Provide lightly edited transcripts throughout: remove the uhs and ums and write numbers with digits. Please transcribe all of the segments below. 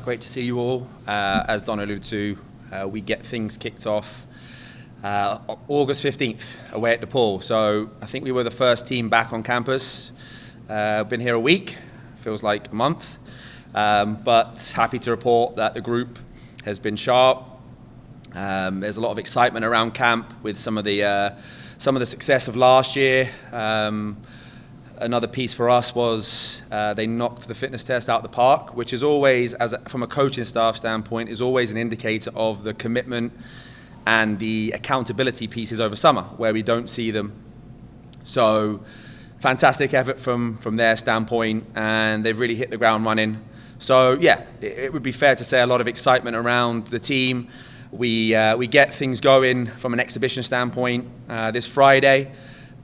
Great to see you all. As Don alluded to, we get things kicked off August 15th away at DePaul. So I think we were the first team back on campus. Been here a week, feels like a month. But happy to report that the group has been sharp. There's a lot of excitement around camp with some of the success of last year. Another piece for us was they knocked the fitness test out of the park, which is always, from a coaching staff standpoint, is always an indicator of the commitment and the accountability pieces over summer, where we don't see them. So fantastic effort from their standpoint, and they've really hit the ground running. So yeah, it would be fair to say a lot of excitement around the team. We get things going from an exhibition standpoint this Friday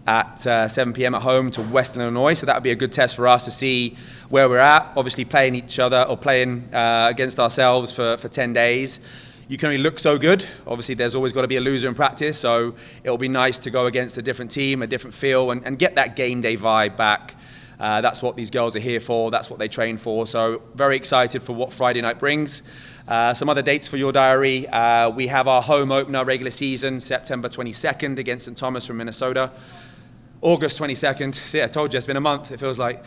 at 7 p.m. at home to Western Illinois. So that would be a good test for us to see where we're at. Obviously playing each other or playing against ourselves for 10 days. You can only look so good. Obviously there's always got to be a loser in practice. So it'll be nice to go against a different team, a different feel, and get that game day vibe back. That's what these girls are here for. That's what they train for. So very excited for what Friday night brings. Some other dates for your diary. We have our home opener regular season, September 22nd against St. Thomas from Minnesota. August 22nd. See, I told you, it's been a month, it feels like.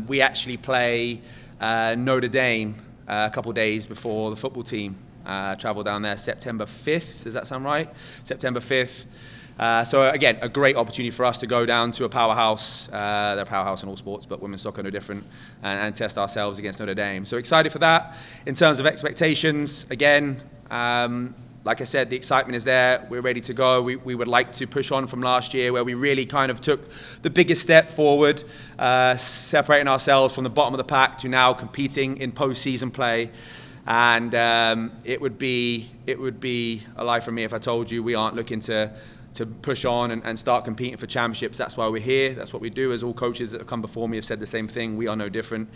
We actually play Notre Dame a couple days before the football team travel down there, September 5th. Does that sound right? September 5th. So again, a great opportunity for us to go down to a powerhouse. They're a powerhouse in all sports, but women's soccer no different, and test ourselves against Notre Dame. So excited for that. In terms of expectations, again, like I said, the excitement is there. We're ready to go. We would like to push on from last year, where we really kind of took the biggest step forward, separating ourselves from the bottom of the pack to now competing in postseason play. And it would be a lie for me if I told you we aren't looking to push on and start competing for championships. That's why we're here. That's what we do. As all coaches that have come before me have said the same thing. We are no different.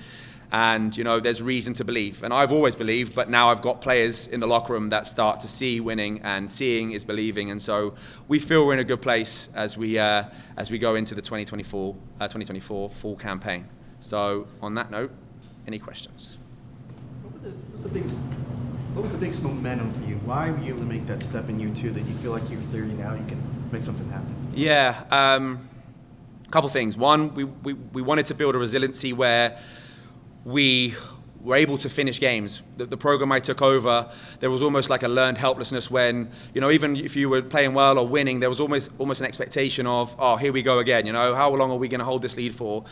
And, you know, there's reason to believe. And I've always believed, but now I've got players in the locker room that start to see winning, and seeing is believing. And so we feel we're in a good place as we go into the 2024 full campaign. So on that note, any questions? What was the biggest momentum for you? Why were you able to make that step in U2 that you feel like you're 30 now, you can make something happen? Yeah, a couple things. One, we wanted to build a resiliency where we were able to finish games. The program I took over, there was almost like a learned helplessness when, you know, even if you were playing well or winning, there was almost an expectation of, oh, here we go again, you know, how long are we going to hold this lead for?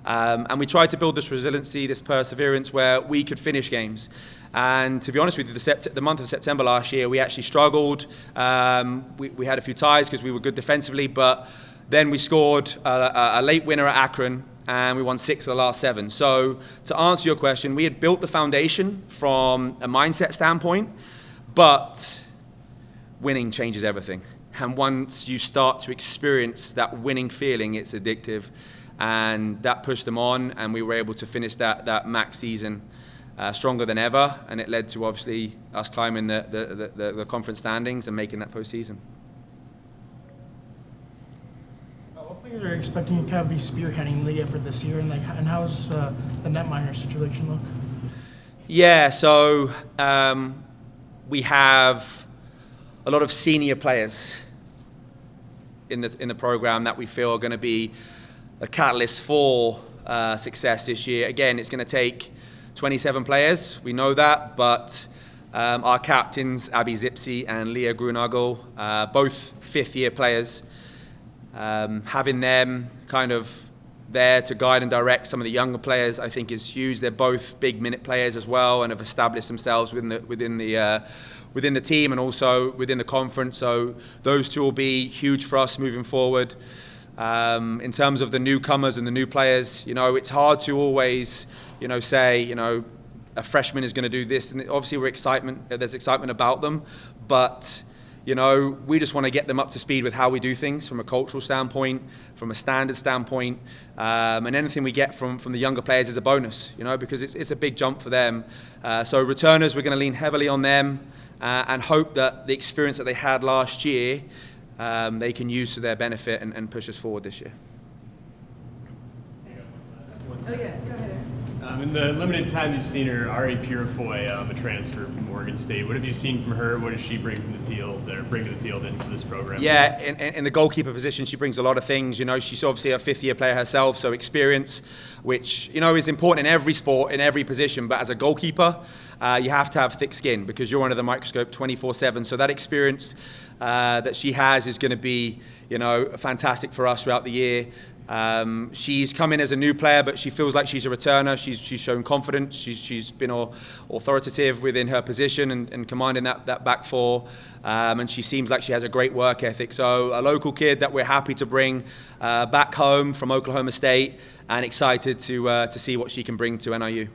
And we tried to build this resiliency, this perseverance where we could finish games. And to be honest with you, the month of September last year, we actually struggled. We had a few ties because we were good defensively, but then we scored a late winner at Akron, and we won 6 of the last 7. So to answer your question, we had built the foundation from a mindset standpoint, but winning changes everything. And once you start to experience that winning feeling, it's addictive. And that pushed them on, and we were able to finish that MAC season stronger than ever, and it led to obviously us climbing the conference standings and making that postseason. What players are you expecting to kind of be spearheading the effort this year, and how's the netminder situation look? Yeah, so we have a lot of senior players in the program that we feel are going to be a catalyst for success this year. Again, it's going to take 27 players, we know that, but our captains, Abby Zipsey and Leah Grunagel, both fifth-year players, having them kind of there to guide and direct some of the younger players, I think is huge. They're both big minute players as well, and have established themselves within the team and also within the conference. So those two will be huge for us moving forward. In terms of the newcomers and the new players, you know, it's hard to always, you know, say, you know, a freshman is going to do this, and obviously there's excitement about them, but you know, we just want to get them up to speed with how we do things from a cultural standpoint, from a standard standpoint, and anything we get from the younger players is a bonus, you know, because it's a big jump for them. So returners, we're going to lean heavily on them and hope that the experience that they had last year, they can use to their benefit and push us forward this year. Oh yeah, go ahead. In the limited time you've seen her, Ari Purifoy, a transfer from Oregon State, what have you seen from her? What does she bring from the field, or bring to the field into this program? Yeah, in the goalkeeper position, she brings a lot of things. You know, she's obviously a fifth-year player herself, so experience, which, you know, is important in every sport, in every position. But as a goalkeeper, you have to have thick skin because you're under the microscope 24/7. So that experience that she has is going to be, you know, fantastic for us throughout the year. She's come in as a new player, but she feels like she's a returner. She's shown confidence. She's been authoritative within her position and commanding that back four. And she seems like she has a great work ethic. So a local kid that we're happy to bring back home from Oklahoma State, and excited to see what she can bring to NIU.